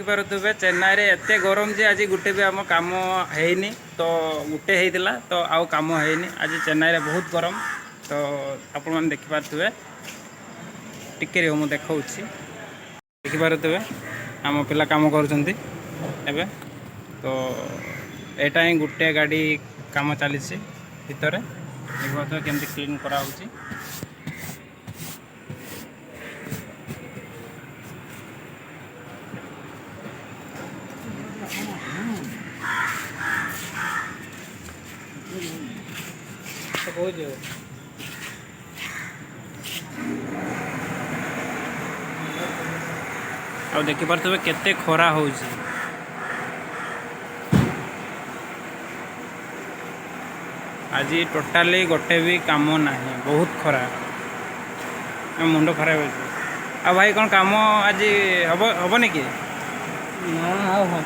देखिपे चेन्नई रे एत गरम जे आज गोटे भी आम कम है तो गोटे होता तो आउ कम है आज चेन्नई रे बहुत गरम तो आपण मैंने देखिपे टिके मुझे देखा देखिपे आम पिला कम कर तो एटा ही गोटे गाड़ी कम चली भितर देखिए केमती क्लीन करा आ देखिपे केते खरा हो आज टोटाली गोटे भी कम ना बहुत खरा मुंड खराब हो भाई कौन कम आज हेनी कि ना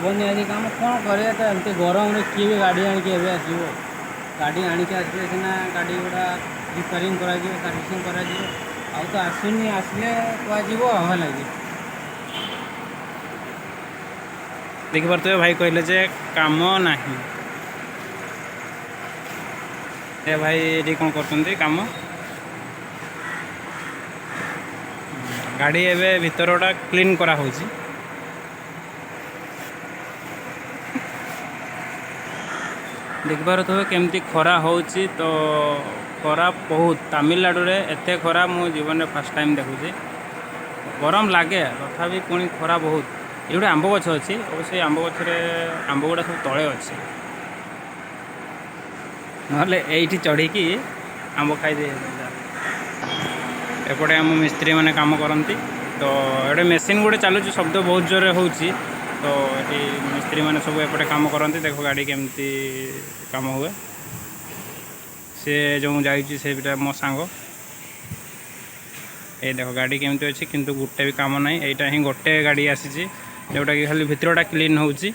हेनी आज कम कौन करे तो एमती गरम किए भी गाड़ी आणिक आसो गाड़ी आणिक आसले सीना गाड़ी गुड़ा रिपेयरिंग कर सर्विसिंग कर तो आसुनी आसले कह लगे देखिपे भाई कहले जे काम ना भाई ये कौन कर काम गाड़ी एवं भितरटा क्लीन करा देखिपार तो केमती खरा होची तो खरा बहुत तमिलनाडु रे एते खरा मो जीवन में फर्स्ट टाइम देखुची गरम लगे तथापि पुणी खरा बहुत ये गोटे आंब गछ अच्छी अवश्य आंब गचर आंब गुड़ा सब तले अच्छे ना चढ़ी आंब खाई एपटे आम मिस्त्री मैंने काम करती तो ये मेसीन गोटे चलुच शब्द बहुत जोर होची तो ये मिस्त्री मैंने सब एपटे काम करती देखो गाड़ी केमती काम हुए सी जो मुझे से मो सांग ये देखो गाड़ी केमती अच्छी किंतु गोटे भी काम ना यहाँ ही गोटे गाड़ी आसी जोटा कि खाली भितरटा क्लीन होची।